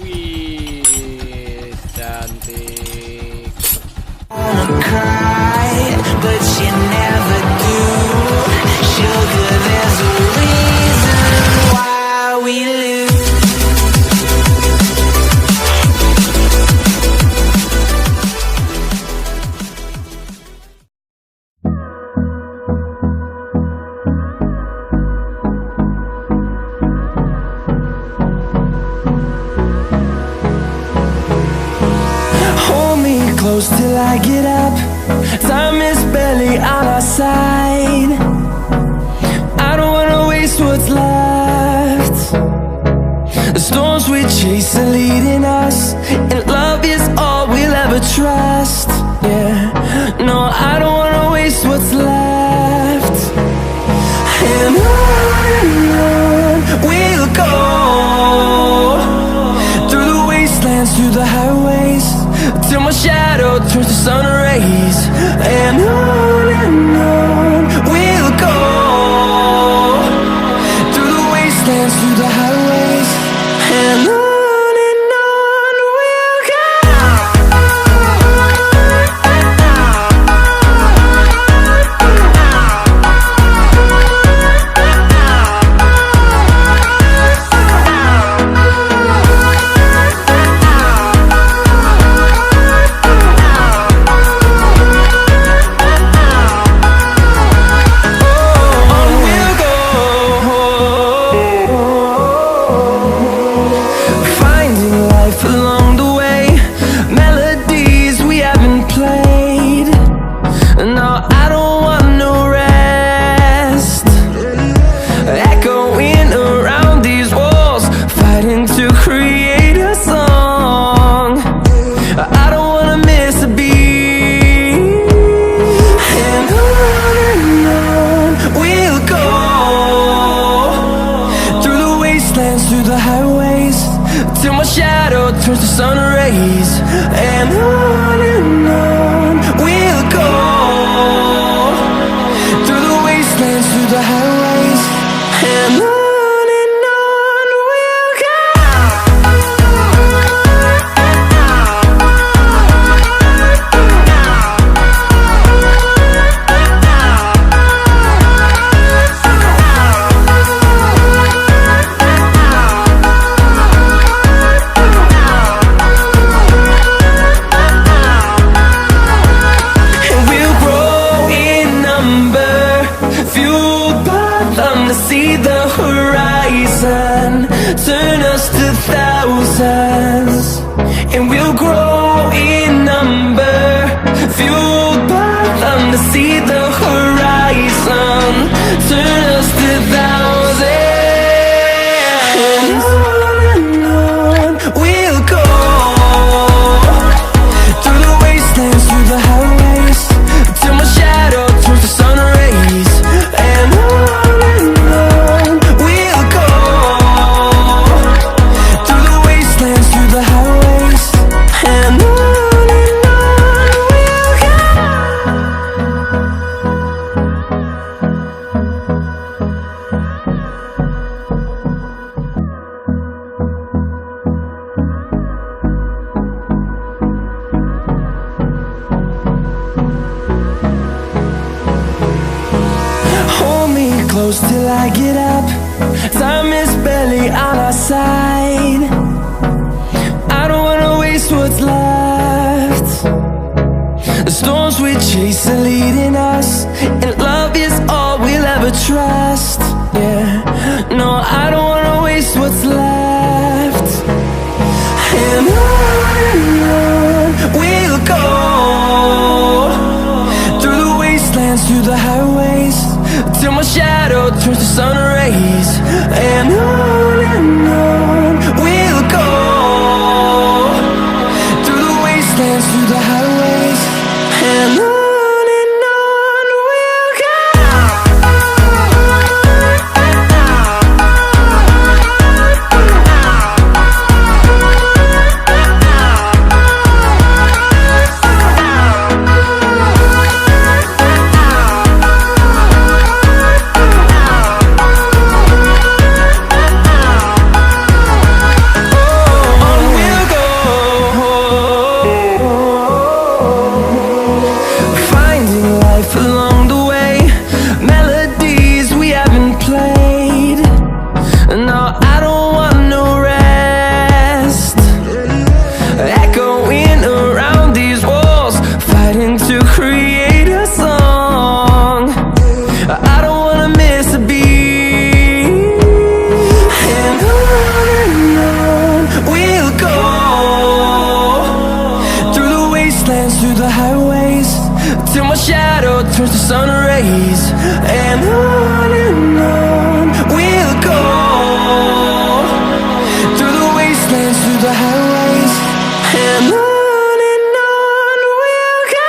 Wih, cantik. Cry, but you never do. Sugar, there's a reason why we lose. Hold me close till I get up. Time is barely on our side. I don't wanna waste what's left. The storms we chase are leading us, and love is all we'll ever trust. Yeah, no, I don't wanna waste what's left. And on we'll go, through the wastelands, through the highways, till my shadow turns to sun rays. And on we'll go, through the wastelands, through the highways, and on we'll go. Through the highways, till my shadow turns to sun rays. And on we'll go, through the wastelands, through the highways, and on we'll go. See the horizon turn us to thousands, and we'll grow in number, fueled by them to see the horizon turn us to thousands. And on we'll go, through the wastelands, through the highways, till my shadow turns to sun rays. And on we'll go, through the wastelands, through the highways, and on we'll go. Hold me close till I get up. Time is barely on our side. I don't wanna waste what's left. The storms we chase are leading us, and love is all we'll ever trust. Yeah, no, I don't wanna waste what's left. And on we'll go, through the wastelands, through the highways, till my shadow turns to sun rays. And on we'll go, through the wastelands, through the highways, and on till my shadow turns to sun rays. And on we'll go, through the wastelands, through the highways. And on we'll go.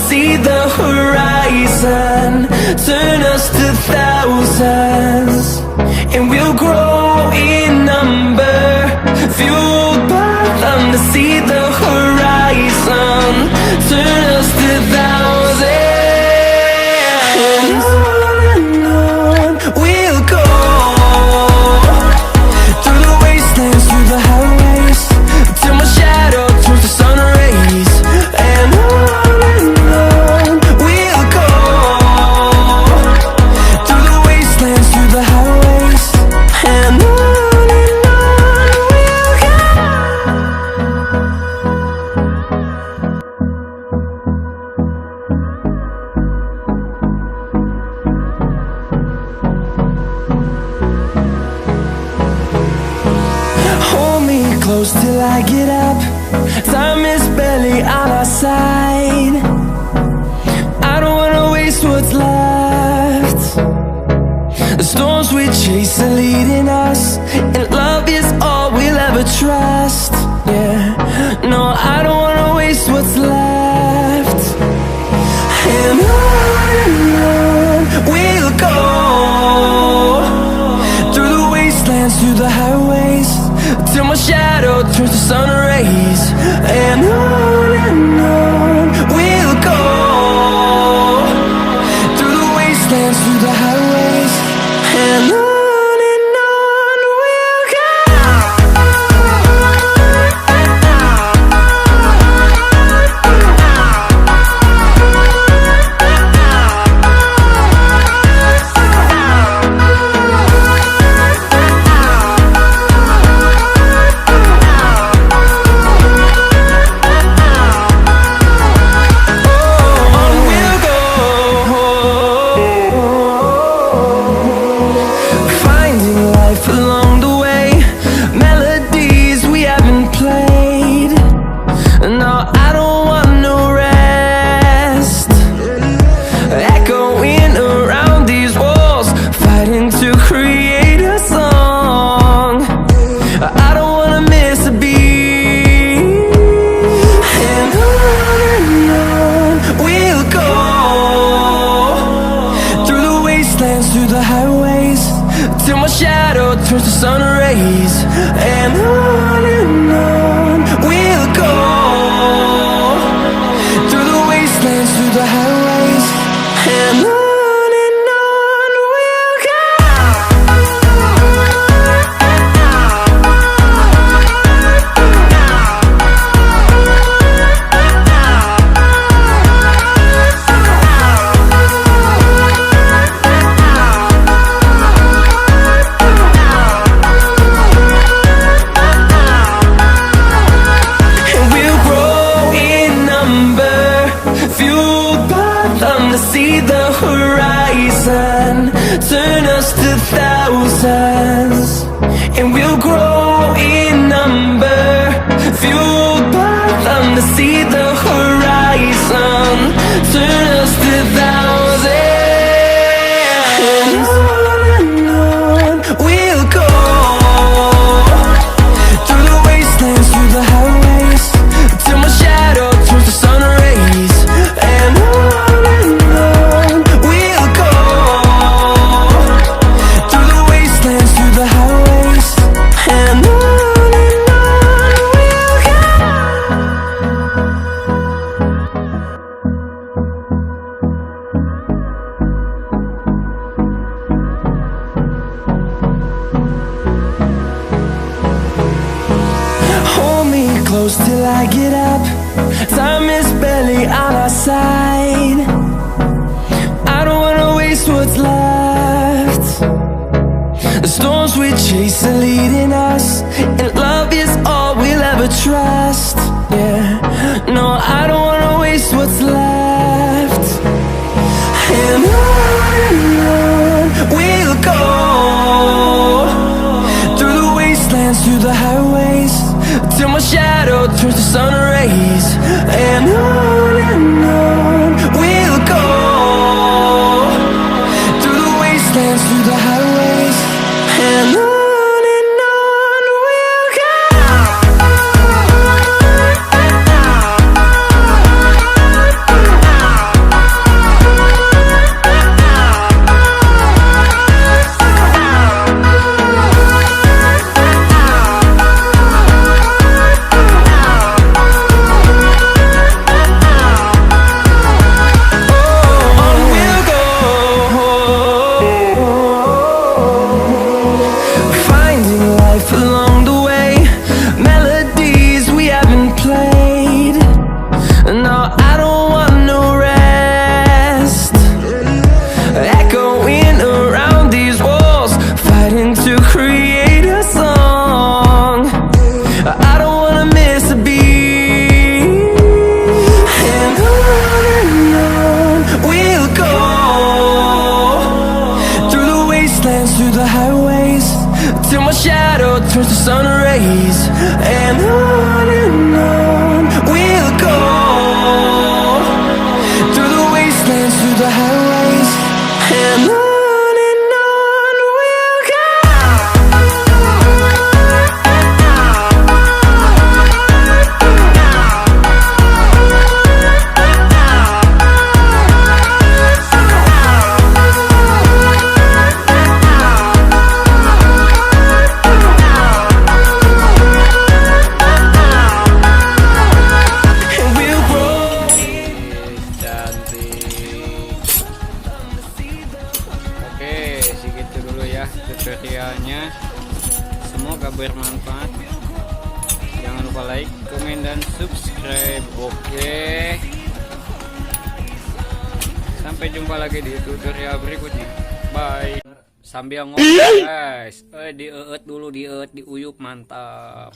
See the horizon turn us to thousands, and we'll grow in number, fueled by them. To see the horizon turn us to thousands, and on we'll go, through the wastelands, through the highways, till my shadow turns to sun rays. And on close till I get up. Time is barely on our side. I don't wanna waste what's left. The storms we chase are leading us, and love is all we'll ever trust. Yeah, no, I don't wanna waste what's left. And on we'll go, through the wastelands, through the highways, till my shadow turns to sun rays. And on we'll go, through the wastelands, through the highways. And on we'll go. Along the way, melodies we haven't played. No, I don't want no rest. Echoing around these walls, fighting to create a song. I don't wanna miss a beat. And on we'll go, through the wastelands, through the highways, till my shadow turns to sun rays. And on we'll go, through the wastelands, through the highways. And on we'll go. To see the horizon turn us to thousands, and we'll grow in number, fueled by them. To see the horizon turn us to thousands, and on we'll go, through the wastelands, through the highways, till my shadow turns to sun rays. And on close till I get up. Time is barely on our side. I don't wanna waste what's left. storms we chase are leading us, and love is all we'll ever trust. Yeah, no, I don't wanna waste what's left. And on we'll go, through the wastelands, through the highways, till my shadow turns to sun rays. And on we'll go, through the wastelands, through the highways, and on we'll go. Through the highways, till my shadow turns to sun rays. And on we'll go, through the wastelands, through the highways, and on we'll go. Segitu dulu ya tutorialnya, semoga bermanfaat. Jangan lupa like, komen, dan subscribe. Oke, sampai jumpa lagi di tutorial berikutnya. Bye. Sambil ngobrol guys, dulu diuyup, mantap.